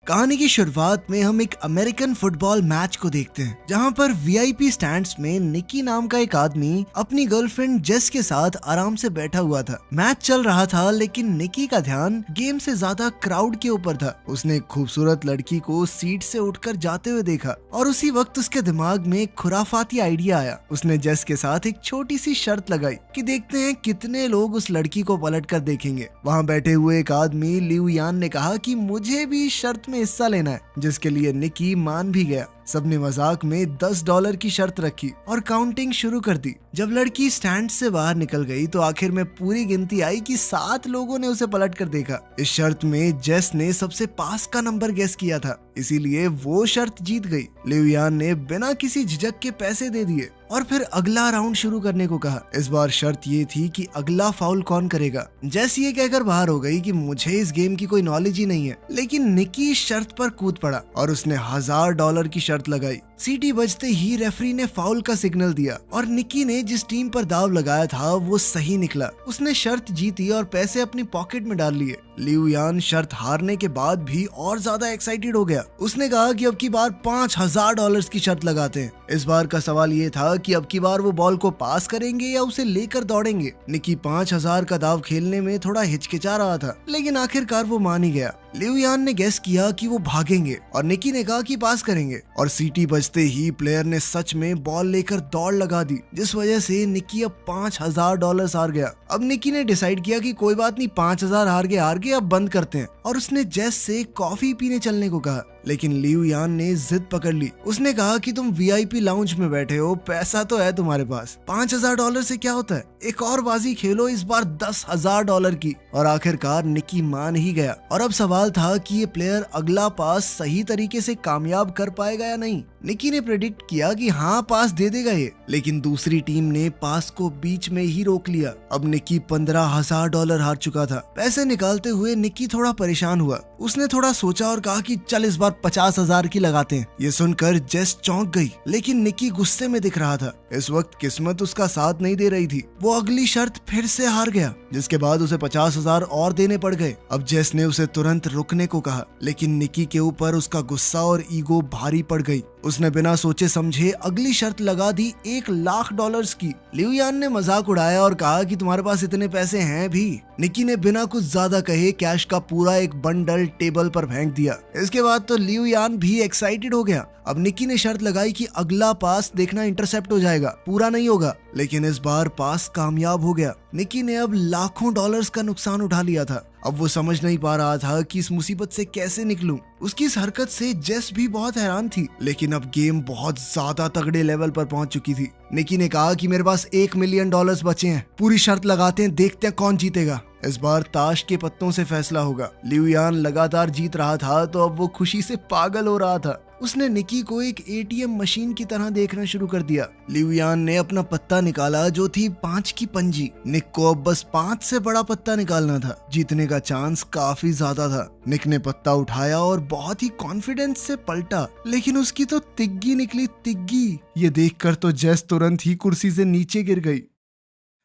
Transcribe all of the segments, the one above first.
कहानी की शुरुआत में हम एक अमेरिकन फुटबॉल मैच को देखते हैं, जहां पर वीआईपी स्टैंड्स में निकी नाम का एक आदमी अपनी गर्लफ्रेंड जेस के साथ आराम से बैठा हुआ था। मैच चल रहा था, लेकिन निकी का ध्यान गेम से ज्यादा क्राउड के ऊपर था। उसने एक खूबसूरत लड़की को सीट से उठकर जाते हुए देखा और उसी वक्त उसके दिमाग में एक खुराफाती आइडिया आया। उसने जेस के साथ एक छोटी सी शर्त लगाई कि देखते हैं कितने लोग उस लड़की को पलट कर देखेंगे। वहाँ बैठे हुए एक आदमी लिऊ यान ने कहा कि मुझे भी इस शर्त में हिस्सा लेना है, जिसके लिए निकी मान भी गया। सबने मजाक में $10 की शर्त रखी और काउंटिंग शुरू कर दी। जब लड़की स्टैंड से बाहर निकल गई तो आखिर में पूरी गिनती आई कि 7 लोगों ने उसे पलट कर देखा। इस शर्त में जेस ने सबसे पास का नंबर गेस किया था, इसीलिए वो शर्त जीत गई। लिऊ यान ने बिना किसी झिझक के पैसे दे दिए और फिर अगला राउंड शुरू करने को कहा। इस बार शर्त ये थी कि अगला फाउल कौन करेगा। जेस ये कहकर बाहर हो गई कि मुझे इस गेम की कोई नॉलेज ही नहीं है, लेकिन निकी इस शर्त पर कूद पड़ा और उसने $1000 की शर्त लगाई। सीटी बजते ही रेफरी ने फाउल का सिग्नल दिया और निकी ने जिस टीम पर दाव लगाया था वो सही निकला। उसने शर्त जीती और पैसे अपनी पॉकेट में डाल लिए। लिऊ यान शर्त हारने के बाद भी और ज्यादा एक्साइटेड हो गया। उसने कहा कि अब की बार $5000 की शर्त लगाते हैं। इस बार का सवाल ये था कि अब की बार वो बॉल को पास करेंगे या उसे लेकर दौड़ेंगे। निकी 5000 का दाव खेलने में थोड़ा हिचकिचा रहा था, लेकिन आखिरकार वो मान ही गया। लिऊ यान ने गेस किया कि वो भागेंगे और निकी ने कहा कि पास करेंगे, और सीटी बजते ही प्लेयर ने सच में बॉल लेकर दौड़ लगा दी, जिस वजह से निकी अब $5000 हार गया। अब निकी ने डिसाइड किया कि कोई बात नहीं, 5000 हार गए, अब बंद करते हैं, और उसने जेस से कॉफी पीने चलने को कहा। लेकिन लिऊ यान ने जिद पकड़ ली। उसने कहा कि तुम वीआईपी लाउंज में बैठे हो, पैसा तो है तुम्हारे पास, $5000 से क्या होता है, एक और बाजी खेलो, इस बार $10,000 की। और आखिरकार निकी मान ही गया। और अब सवाल था कि ये प्लेयर अगला पास सही तरीके से कामयाब कर पाएगा या नहीं। निकी ने प्रेडिक्ट किया कि हाँ, पास दे देगा ये, लेकिन दूसरी टीम ने पास को बीच में ही रोक लिया। अब निकी $15,000 हार चुका था। पैसे निकालते हुए निकी थोड़ा परेशान हुआ। उसने थोड़ा सोचा और कहा कि चल इस बार 50,000 की लगाते हैं। ये सुनकर जेस चौंक गई, लेकिन निकी गुस्से में दिख रहा था। इस वक्त किस्मत उसका साथ नहीं दे रही थी। वो अगली शर्त फिर से हार गया, जिसके बाद उसे 50,000 और देने पड़ गए। अब जेस ने उसे तुरंत रुकने को कहा, लेकिन निकी के ऊपर उसका गुस्सा और ईगो भारी पड़ गई। उसने बिना सोचे समझे अगली शर्त लगा दी $1,00,000 की। लिऊ यान ने मजाक उड़ाया और कहा कि तुम्हारे पास इतने पैसे हैं भी। निकी ने बिना कुछ ज्यादा कहे कैश का पूरा एक बंडल टेबल पर फेंक दिया। इसके बाद तो लिऊ यान भी एक्साइटेड हो गया। अब निकी ने शर्त लगाई कि अगला पास देखना इंटरसेप्ट हो जाएगा, पूरा नहीं होगा, लेकिन इस बार पास कामयाब हो गया। निकी ने अब लाखों डॉलर्स का नुकसान उठा लिया था। अब वो समझ नहीं पा रहा था कि इस मुसीबत से कैसे निकलूं। उसकी इस हरकत से जेस भी बहुत हैरान थी, लेकिन अब गेम बहुत ज्यादा तगड़े लेवल पर पहुंच चुकी थी। निकी ने कहा कि मेरे पास $1 मिलियन बचे हैं, पूरी शर्त लगाते हैं, देखते हैं कौन जीतेगा। इस बार ताश के पत्तों से फैसला होगा। लिऊ यान लगातार जीत रहा था, तो अब वो खुशी से पागल हो रहा था। उसने निकी को एक एटीएम मशीन की तरह देखना शुरू कर दिया। लिऊ यान ने अपना पत्ता निकाला, जो थी 5 की पंजी। निक को अब बस 5 से बड़ा पत्ता निकालना था। जीतने का चांस काफी ज्यादा था। निक ने पत्ता उठाया और बहुत ही कॉन्फिडेंस से पलटा, लेकिन उसकी तो तिग्गी निकली, तिग्गी। ये देखकर तो जेस तुरंत ही कुर्सी से नीचे गिर गई।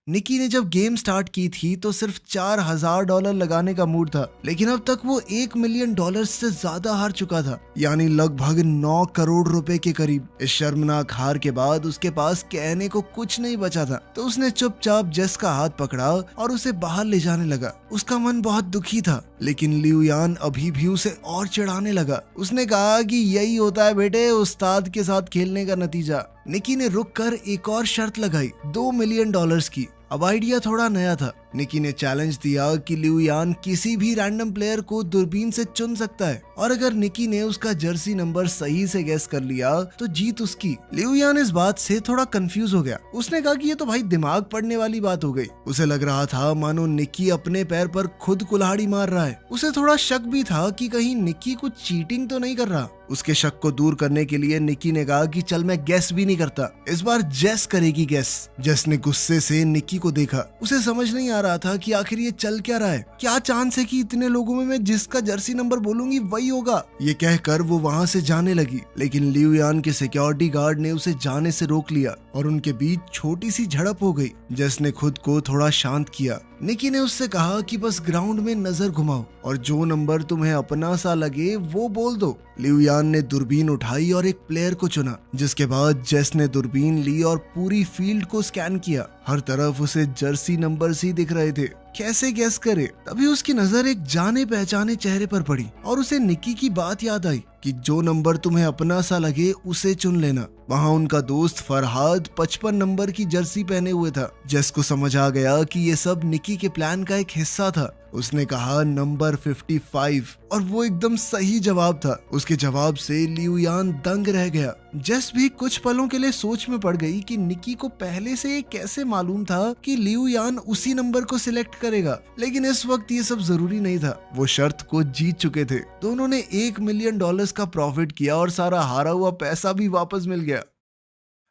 निकी ने जब गेम स्टार्ट की थी तो सिर्फ $4000 लगाने का मूड था, लेकिन अब तक वो $1 मिलियन से ज्यादा हार चुका था, यानी लगभग 9 करोड़ रुपए के करीब। इस शर्मनाक हार के बाद उसके पास कहने को कुछ नहीं बचा था, तो उसने चुपचाप जेस का हाथ पकड़ा और उसे बाहर ले जाने लगा। उसका मन बहुत दुखी था, लेकिन लिऊ यान अभी भी उसे और चिढ़ाने लगा। उसने कहा कि यही होता है बेटे, उस्ताद के साथ खेलने का नतीजा। निकी ने रुककर एक और शर्त लगाई, $2 मिलियन की। अब आइडिया थोड़ा नया था। निकी ने चैलेंज दिया कि लिऊ यान किसी भी रैंडम प्लेयर को दूरबीन से चुन सकता है, और अगर निकी ने उसका जर्सी नंबर सही से गेस कर लिया तो जीत उसकी। लिऊ यान इस बात से थोड़ा कंफ्यूज हो गया। उसने कहा कि ये तो भाई दिमाग पढ़ने वाली बात हो गई। उसे लग रहा था मानो निकी अपने पैर पर खुद कुल्हाड़ी मार रहा है। उसे थोड़ा शक भी था कि कहीं निकी कुछ चीटिंग तो नहीं कर रहा। उसके शक को दूर करने के लिए निकी ने कहा कि चल मैं गेस भी नहीं करता, इस बार जेस करेगी गेस। जेस ने गुस्से से निकी को देखा। उसे समझ नहीं आ रहा था कि आखिर ये चल क्या रहा है। क्या चांस है कि इतने लोगों में मैं जिसका जर्सी नंबर बोलूंगी वही होगा। ये कहकर वो वहाँ से जाने लगी, लेकिन लिऊ यान के सिक्योरिटी गार्ड ने उसे जाने से रोक लिया और उनके बीच छोटी सी झड़प हो गई। जेस ने खुद को थोड़ा शांत किया। निकी ने उससे कहा कि बस ग्राउंड में नजर घुमाओ और जो नंबर तुम्हें अपना सा लगे वो बोल दो। लिऊ यान ने दूरबीन उठाई और एक प्लेयर को चुना, जिसके बाद जेस ने दूरबीन ली और पूरी फील्ड को स्कैन किया। हर तरफ उसे जर्सी नंबर्स ही दिख रहे थे। कैसे गेस करे? तभी उसकी नजर एक जाने पहचाने चेहरे पर पड़ी और उसे निकी की बात याद आई कि जो नंबर तुम्हें अपना सा लगे उसे चुन लेना। वहाँ उनका दोस्त फरहाद 55 नंबर की जर्सी पहने हुए था। जेस को समझ आ गया कि ये सब निकी के प्लान का एक हिस्सा था। उसने कहा नंबर 55 और वो एकदम सही जवाब था। उसके जवाब से लिऊ यान दंग रह गया। जेस भी कुछ पलों के लिए सोच में पड़ गई कि निकी को पहले से ये कैसे मालूम था कि लिऊ यान उसी नंबर को सिलेक्ट करेगा, लेकिन इस वक्त ये सब जरूरी नहीं था। वो शर्त को जीत चुके थे। दोनों ने $1 मिलियन का प्रॉफिट किया और सारा हारा हुआ पैसा भी वापस मिल गया।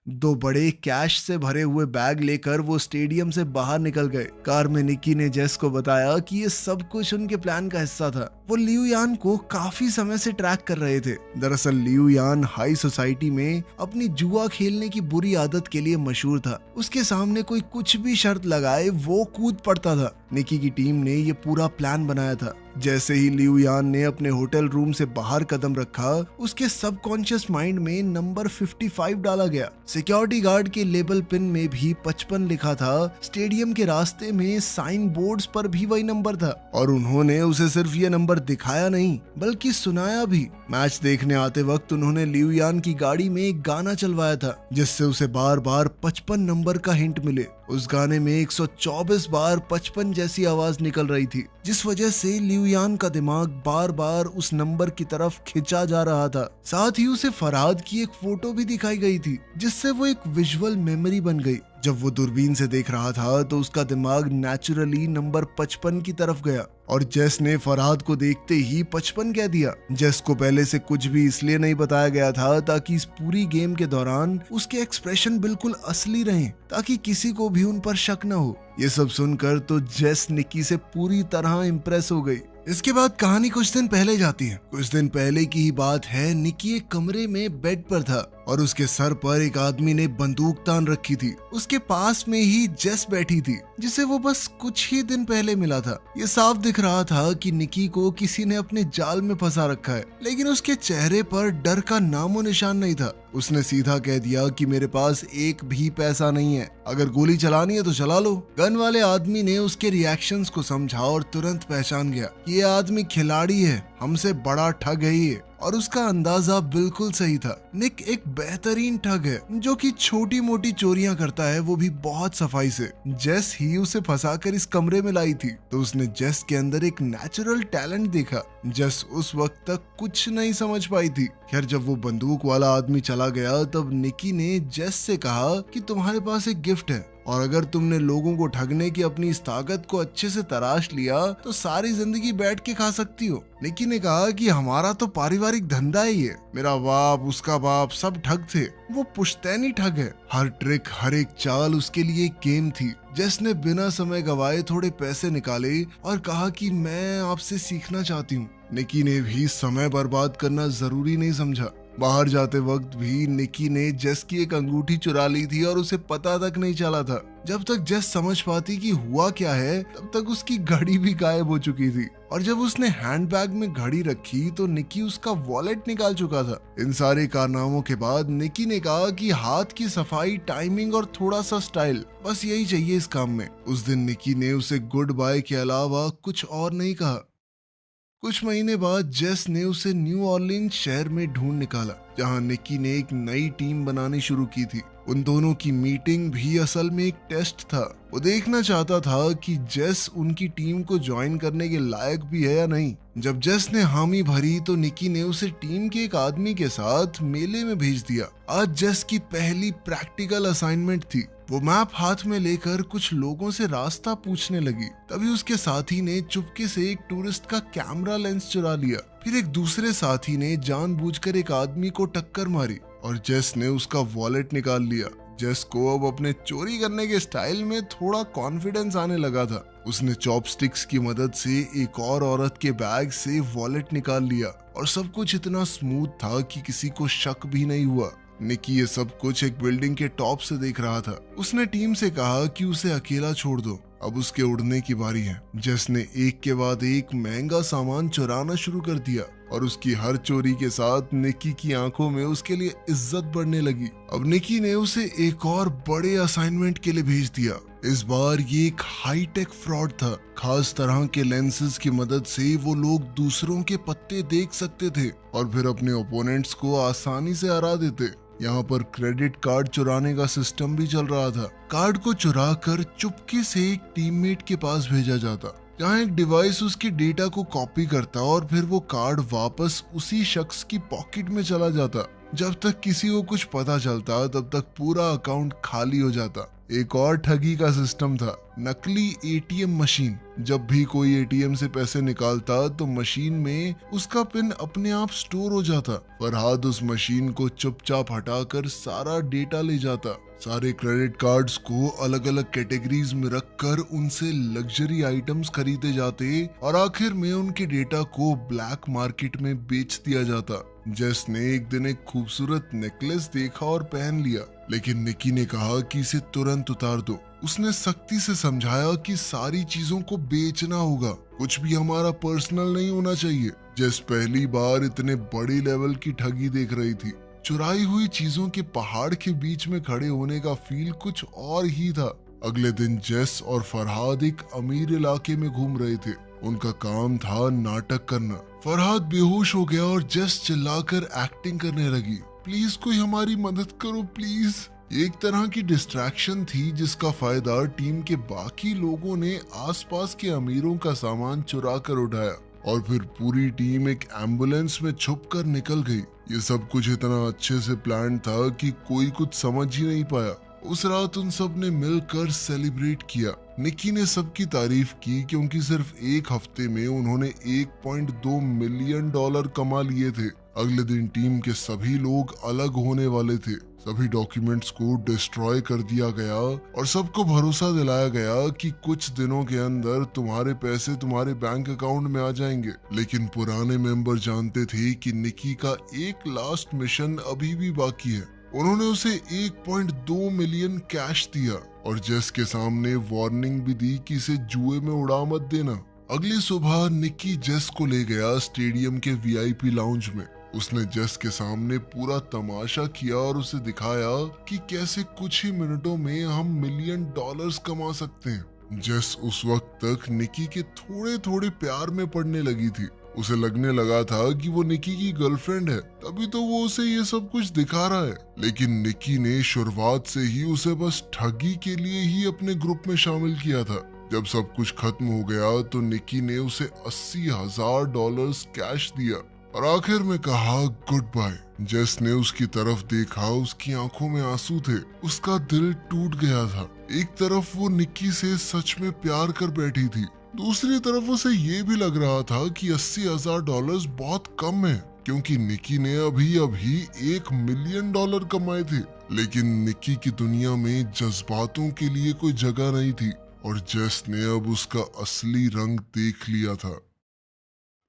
2 बड़े कैश से भरे हुए बैग लेकर वो स्टेडियम से बाहर निकल गए। कार में निकी ने जेस को बताया कि ये सब कुछ उनके प्लान का हिस्सा था। वो लिऊ यान को काफी समय से ट्रैक कर रहे थे। दरअसल लिऊ यान हाई सोसाइटी में अपनी जुआ खेलने की बुरी आदत के लिए मशहूर था। उसके सामने कोई कुछ भी शर्त लगाए वो कूद पड़ता था। निकी की टीम ने ये पूरा प्लान बनाया था। जैसे ही लिऊ यान ने अपने होटल रूम से बाहर कदम रखा, उसके सबकॉन्शियस माइंड में नंबर 55 डाला गया। सिक्योरिटी गार्ड के लेबल पिन में भी 55 लिखा था। स्टेडियम के रास्ते में साइन बोर्ड्स पर भी वही नंबर था और उन्होंने उसे सिर्फ ये नंबर दिखाया नहीं बल्कि सुनाया भी। मैच देखने आते वक्त उन्होंने लिऊ यान की गाड़ी में एक गाना चलवाया था, जिससे उसे बार बार 55 नंबर का हिंट मिले। उस गाने में 124 बार 55 जैसी आवाज निकल रही थी, जिस वजह से लिऊ यान का दिमाग बार बार उस नंबर की तरफ खिंचा जा रहा था। साथ ही उसे फरहाद की एक फोटो भी दिखाई गई थी, जिससे वो एक विजुअल मेमोरी बन गई। जब वो दूरबीन से देख रहा था तो उसका दिमाग नेचुरली नंबर 55 की तरफ गया और जेस ने फरहाद को देखते ही 55 कह दिया। जेस को पहले से कुछ भी इसलिए नहीं बताया गया था ताकि इस पूरी गेम के दौरान उसके एक्सप्रेशन बिल्कुल असली रहें, ताकि किसी को भी उन पर शक न हो। ये सब सुनकर तो जेस निकी से पूरी तरह इम्प्रेस हो गई। इसके बाद कहानी कुछ दिन पहले जाती है। कुछ दिन पहले की ही बात है। निकी एक कमरे में बेड पर था और उसके सर पर एक आदमी ने बंदूक तान रखी थी। उसके पास में ही जेस बैठी थी, जिसे वो बस कुछ ही दिन पहले मिला था। ये साफ दिख रहा था कि निकी को किसी ने अपने जाल में फंसा रखा है, लेकिन उसके चेहरे पर डर का नामो निशान नहीं था। उसने सीधा कह दिया कि मेरे पास एक भी पैसा नहीं है, अगर गोली चलानी है तो चला लो। गन वाले आदमी ने उसके रिएक्शंस को समझा और तुरंत पहचान गया कि ये आदमी खिलाड़ी है, हमसे बड़ा ठग है ये। और उसका अंदाजा बिल्कुल सही था। निक एक बेहतरीन ठग है जो कि छोटी मोटी चोरियां करता है, वो भी बहुत सफाई से। जेस ही उसे फंसाकर इस कमरे में लाई थी, तो उसने जेस के अंदर एक नेचुरल टैलेंट देखा। जेस उस वक्त तक कुछ नहीं समझ पाई थी। खैर, जब वो बंदूक वाला आदमी चला गया तब निकी ने जेस से कहा कि तुम्हारे पास एक गिफ्ट है और अगर तुमने लोगों को ठगने की अपनी इस ताकत को अच्छे से तराश लिया तो सारी जिंदगी बैठ के खा सकती हो। निकी ने कहा कि हमारा तो पारिवारिक धंधा ही है, मेरा बाप, उसका बाप सब ठग थे, वो पुश्तैनी ठग है। हर ट्रिक, हर एक चाल उसके लिए एक गेम थी। जेस ने बिना समय गवाए थोड़े पैसे निकाले और कहा कि मैं आपसे सीखना चाहती हूँ। निकी ने भी समय बर्बाद करना जरूरी नहीं समझा। बाहर जाते वक्त भी निकी ने जेस की एक अंगूठी चुरा ली थी और उसे पता तक नहीं चला था। जब तक जेस समझ पाती कि हुआ क्या है, तब तक उसकी घड़ी भी गायब हो चुकी थी। और जब उसने हैंडबैग में घड़ी रखी तो निकी उसका वॉलेट निकाल चुका था। इन सारे कारनामों के बाद निकी ने कहा कि हाथ की सफाई, टाइमिंग और थोड़ा सा स्टाइल, बस यही चाहिए इस काम में। उस दिन निकी ने उसे गुड बाय के अलावा कुछ और नहीं कहा। कुछ महीने बाद जेस ने उसे न्यू ऑरलीन्स शहर में ढूंढ निकाला, जहां निकी ने एक नई टीम बनानी शुरू की थी। उन दोनों की मीटिंग भी असल में एक टेस्ट था। वो देखना चाहता था कि जेस उनकी टीम को ज्वाइन करने के लायक भी है या नहीं। जब जेस ने हामी भरी तो निकी ने उसे टीम के एक आदमी के साथ मेले में भेज दिया। आज जेस की पहली प्रैक्टिकल असाइनमेंट थी। वो मैप हाथ में लेकर कुछ लोगों से रास्ता पूछने लगी। तभी उसके साथी ने चुपके से एक टूरिस्ट का कैमरा लेंस चुरा लिया। फिर एक दूसरे साथी ने जानबूझकर एक आदमी को टक्कर मारी और जेस ने उसका वॉलेट निकाल लिया। जेस को अब अपने चोरी करने के स्टाइल में थोड़ा कॉन्फिडेंस आने लगा था। उसने चॉपस्टिक्स की मदद से एक और औरत के बैग से वॉलेट निकाल लिया और सब कुछ इतना स्मूथ था कि किसी को शक भी नहीं हुआ। निकी ये सब कुछ एक बिल्डिंग के टॉप से देख रहा था। उसने टीम से कहा कि उसे अकेला छोड़ दो, अब उसके उड़ने की बारी है। जेस ने एक के बाद एक महंगा सामान चुराना शुरू कर दिया और उसकी हर चोरी के साथ निकी की आंखों में उसके लिए इज्जत बढ़ने लगी। अब निकी ने उसे एक और बड़े असाइनमेंट के लिए भेज दिया। इस बार ये एक हाईटेक फ्रॉड था। खास तरह के लेंसेज की मदद से वो लोग दूसरों के पत्ते देख सकते थे और फिर अपने ओपोनेंट्स को आसानी से हरा देते। यहाँ पर क्रेडिट कार्ड चुराने का सिस्टम भी चल रहा था। कार्ड को चुरा कर चुपके से एक टीममेट के पास भेजा जाता, जहाँ एक डिवाइस उसके डेटा को कॉपी करता और फिर वो कार्ड वापस उसी शख्स की पॉकेट में चला जाता। जब तक किसी को कुछ पता चलता तब तक पूरा अकाउंट खाली हो जाता। एक और ठगी का सिस्टम था, नकली एटीएम मशीन। जब भी कोई एटीएम से पैसे निकालता तो मशीन में उसका पिन अपने आप स्टोर हो जाता। फरहाद उस मशीन को चुपचाप हटाकर सारा डेटा ले जाता। सारे क्रेडिट कार्ड्स को अलग अलग कैटेगरीज में रखकर उनसे लग्जरी आइटम्स खरीदे जाते और आखिर में उनके डेटा को ब्लैक मार्केट में बेच दिया जाता। जेस ने एक दिन एक खूबसूरत नेकलेस देखा और पहन लिया, लेकिन निकी ने कहा कि इसे तुरंत उतार दो। उसने सख्ती से समझाया कि सारी चीजों को बेचना होगा, कुछ भी हमारा पर्सनल नहीं होना चाहिए। जेस पहली बार इतने बड़े लेवल की ठगी देख रही थी। चुराई हुई चीजों के पहाड़ के बीच में खड़े होने का फील कुछ और ही था। अगले दिन जेस और फरहाद एक अमीर इलाके में घूम रहे थे। उनका काम था नाटक करना। फरहाद बेहोश हो गया और जेस चिल्लाकर एक्टिंग करने लगी, प्लीज कोई हमारी मदद करो प्लीज। एक तरह की डिस्ट्रैक्शन थी जिसका फायदा टीम के बाकी लोगों ने आसपास के अमीरों का सामान चुरा कर उठाया और फिर पूरी टीम एक एम्बुलेंस में छुपकर निकल गई। ये सब कुछ इतना अच्छे से प्लान था कि कोई कुछ समझ ही नहीं पाया। उस रात उन सब ने मिलकर सेलिब्रेट किया। निकी ने सबकी तारीफ की क्योंकि सिर्फ एक हफ्ते में उन्होंने 1.2 मिलियन डॉलर कमा लिए थे। अगले दिन टीम के सभी लोग अलग होने वाले थे। सभी डॉक्यूमेंट्स को डिस्ट्रॉय कर दिया गया और सबको भरोसा दिलाया गया कि कुछ दिनों के अंदर तुम्हारे पैसे तुम्हारे बैंक अकाउंट में आ जाएंगे। लेकिन पुराने मेंबर जानते थे कि निकी का एक लास्ट मिशन अभी भी बाकी है। उन्होंने उसे 1.2 मिलियन कैश दिया और जेस के सामने वार्निंग भी दी कि इसे जुए में उड़ा मत देना। अगली सुबह निकी जेस को ले गया स्टेडियम के वीआईपी लाउंज में। उसने जेस के सामने पूरा तमाशा किया और उसे दिखाया कि कैसे कुछ ही मिनटों में हम मिलियन डॉलर्स कमा सकते हैं। जेस उस वक्त तक निकी के थोड़े थोड़े प्यार में पड़ने लगी थी। उसे लगने लगा था कि वो निकी की गर्लफ्रेंड है, तभी तो वो उसे ये सब कुछ दिखा रहा है। लेकिन निकी ने शुरुआत से ही उसे बस ठगी के लिए ही अपने ग्रुप में शामिल किया था। जब सब कुछ खत्म हो गया तो निकी ने उसे $80,000 कैश दिया और आखिर में कहा गुड बाय। जेस ने उसकी तरफ देखा, उसकी आंखों में आंसू थे। उसका दिल टूट गया था। एक तरफ वो निकी से सच में प्यार कर बैठी थी, दूसरी तरफ उसे ये भी लग रहा था कि $80,000 बहुत कम है, क्योंकि निकी ने अभी अभी $1 मिलियन कमाए थे। लेकिन निकी की दुनिया में जज्बातों के लिए कोई जगह नहीं थी और जेस ने अब उसका असली रंग देख लिया था।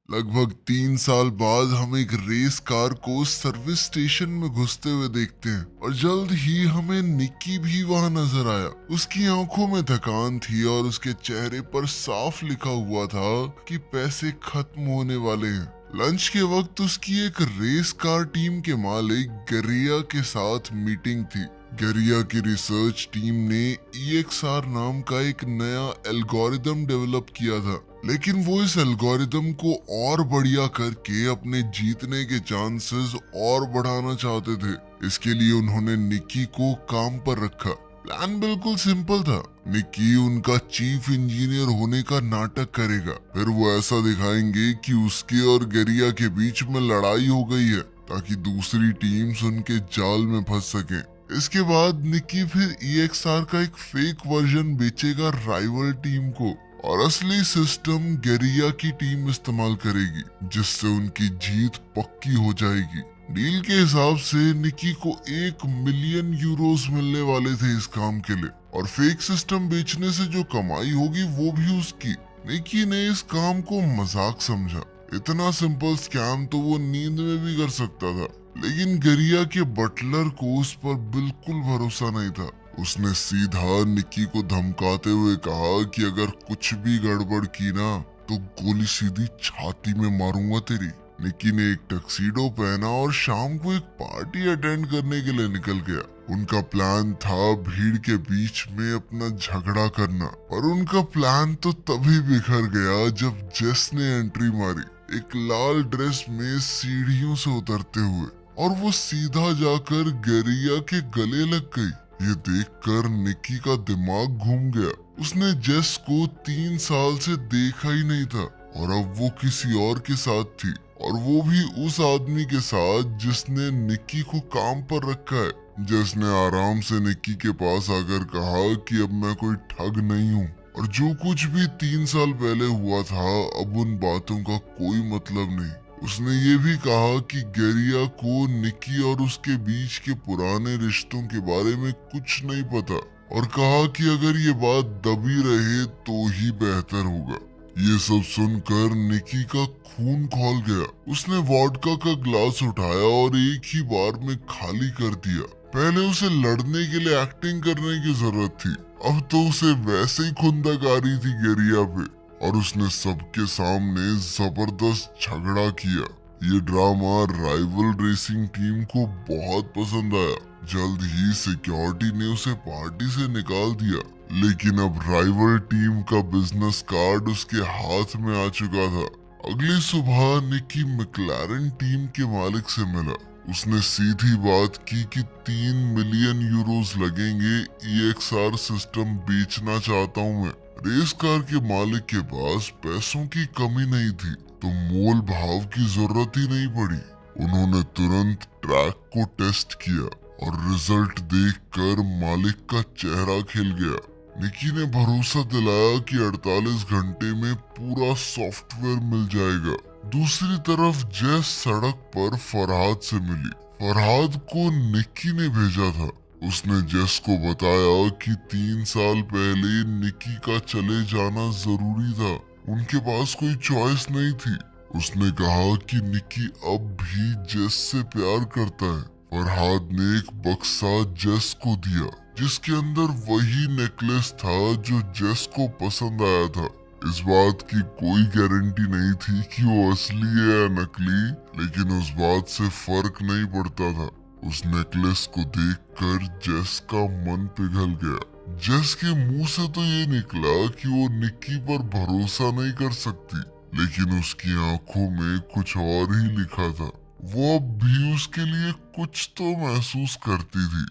लगभग 3 साल बाद हम एक रेस कार को सर्विस स्टेशन में घुसते हुए देखते हैं और जल्द ही हमें निकी भी वहां नजर आया। उसकी आंखों में थकान थी और उसके चेहरे पर साफ लिखा हुआ था कि पैसे खत्म होने वाले हैं। लंच के वक्त उसकी एक रेस कार टीम के मालिक गरिया के साथ मीटिंग थी। गरिया की रिसर्च टीम ने EXR नाम का एक नया एल्गोरिदम डेवलप किया था, लेकिन वो इस एल्गोरिदम को और बढ़िया करके अपने जीतने के चांसेस और बढ़ाना चाहते थे। इसके लिए उन्होंने निकी को काम पर रखा। प्लान बिल्कुल सिंपल था। निकी उनका चीफ इंजीनियर होने का नाटक करेगा, फिर वो ऐसा दिखाएंगे कि उसके और गरिया के बीच में लड़ाई हो गई है ताकि दूसरी टीम्स उनके जाल में फंस सके। इसके बाद निकी फिर EXR का एक फेक वर्जन बेचेगा राइवल टीम को और असली सिस्टम गरिया की टीम इस्तेमाल करेगी, जिससे उनकी जीत पक्की हो जाएगी। डील के हिसाब से निकी को 1 मिलियन यूरोस मिलने वाले थे इस काम के लिए और फेक सिस्टम बेचने से जो कमाई होगी वो भी उसकी। निकी ने इस काम को मजाक समझा। इतना सिंपल स्कैम तो वो नींद में भी कर सकता था। लेकिन गरिया के बटलर को उस पर बिल्कुल भरोसा नहीं था। उसने सीधा निक्की को धमकाते हुए कहा कि अगर कुछ भी गड़बड़ की ना तो गोली सीधी छाती में मारूंगा तेरी। निक्की ने एक टक्सीडो पहना और शाम को एक पार्टी अटेंड करने के लिए निकल गया। उनका प्लान था भीड़ के बीच में अपना झगड़ा करना, पर उनका प्लान तो तभी बिखर गया जब जेस ने एंट्री मारी, एक लाल ड्रेस में सीढ़ियों से उतरते हुए, और वो सीधा जाकर गरिया के गले लग गई। ये देखकर निक्की का दिमाग घूम गया। उसने जेस को 3 साल से देखा ही नहीं था और अब वो किसी और के साथ थी, और वो भी उस आदमी के साथ जिसने निक्की को काम पर रखा है। जेस ने आराम से निक्की के पास आकर कहा कि अब मैं कोई ठग नहीं हूँ और जो कुछ भी 3 साल पहले हुआ था अब उन बातों का कोई मतलब नहीं। उसने ये भी कहा कि गरिया को निक्की और उसके बीच के पुराने रिश्तों के बारे में कुछ नहीं पता, और कहा कि अगर ये बात दबी रहे तो ही बेहतर होगा। ये सब सुनकर निक्की का खून खौल गया। उसने वोडका का ग्लास उठाया और एक ही बार में खाली कर दिया। पहले उसे लड़ने के लिए एक्टिंग करने की जरूरत थी, अब तो उसे वैसे ही खुंदक आ रही थी गरिया पे, और उसने सबके सामने जबरदस्त झगड़ा किया। ये ड्रामा राइवल रेसिंग टीम को बहुत पसंद आया। जल्द ही सिक्योरिटी ने उसे पार्टी से निकाल दिया, लेकिन अब राइवल टीम का बिजनेस कार्ड उसके हाथ में आ चुका था। अगली सुबह निक्की मैक्लारेन टीम के मालिक से मिला। उसने सीधी बात की कि 3 मिलियन यूरोस लगेंगे, EXR सिस्टम बेचना चाहता हूँ मैं। रेस कार के मालिक के पास पैसों की कमी नहीं थी, तो मोल भाव की जरूरत ही नहीं पड़ी। उन्होंने तुरंत ट्रैक को टेस्ट किया और रिजल्ट देखकर मालिक का चेहरा खिल गया। निक्की ने भरोसा दिलाया कि 48 घंटे में पूरा सॉफ्टवेयर मिल जाएगा। दूसरी तरफ जेस सड़क पर फरहाद से मिली। फरहाद को निक्की ने भेजा था। उसने जेस को बताया कि 3 साल पहले निक्की का चले जाना जरूरी था, उनके पास कोई चॉइस नहीं थी। उसने कहा कि निक्की अब भी जेस से प्यार करता है। फरहाद ने एक बक्सा जेस को दिया जिसके अंदर वही नेकलेस था जो जेस को पसंद आया था। इस बात की कोई गारंटी नहीं थी कि वो असली है या नकली, लेकिन उस बात से फर्क नहीं पड़ता था। उस नेकलेस को देखकर जेस का मन पिघल गया। जेस के मुंह से तो ये निकला कि वो निक्की पर भरोसा नहीं कर सकती, लेकिन उसकी आंखों में कुछ और ही लिखा था। वो अब भी उसके लिए कुछ तो महसूस करती थी।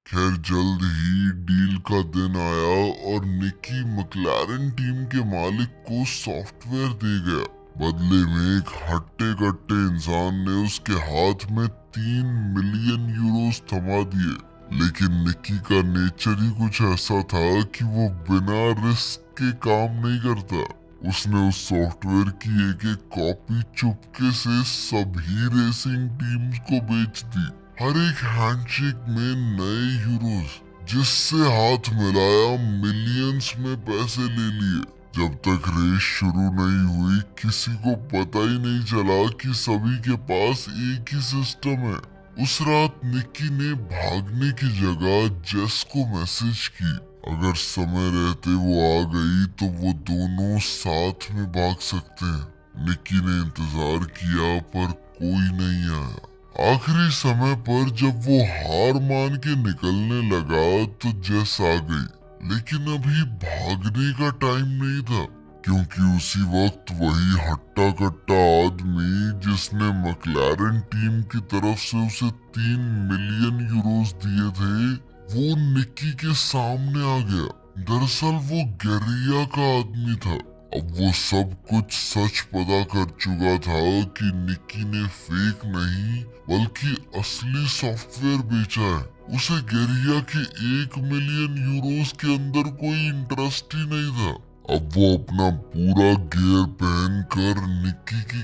खैर जल्द ही डील का दिन आया और निक्की मैक्लारेन टीम के मालिक को सॉफ्टवेयर दे गया। बदले में एक हट्टे कट्टे इंसान ने उसके हाथ में 3 मिलियन यूरोस थमा दिए। लेकिन निक्की का नेचर ही कुछ ऐसा था कि वो बिना रिस्क के काम नहीं करता। उसने उस सॉफ्टवेयर की एक एक कॉपी चुपके से सभी रेसिंग टीम्स को बेच दी। हर एक हैंडशेक में नए यूरोस, जिससे हाथ मिलाया मिलियंस में पैसे ले लिए। जब तक रेस शुरू नहीं हुई किसी को पता ही नहीं चला कि सभी के पास एक ही सिस्टम है। उस रात निक्की ने भागने की जगह जेस को मैसेज की। अगर समय रहते वो आ गई तो वो दोनों साथ में भाग सकते हैं। निक्की ने इंतजार किया पर कोई नहीं आया। आखिरी समय पर जब वो हार मान के निकलने लगा तो जेस आ गई, लेकिन अभी भागने का टाइम नहीं था, क्योंकि उसी वक्त वही हट्टा कट्टा आदमी जिसने मैक्लारेन टीम की तरफ से उसे 3 मिलियन यूरोस दिए थे, वो निक्की के सामने आ गया। दरअसल वो गरिया का आदमी था। अब वो सब कुछ सच पता कर चुका था कि निक्की ने फेक नहीं बल्कि असली सॉफ्टवेयर बेचा है। उसे गरिया के 1 मिलियन यूरोस के अंदर कोई इंटरेस्ट ही नहीं था। अब वो अपना पूरा गियर पहनकर निक्की की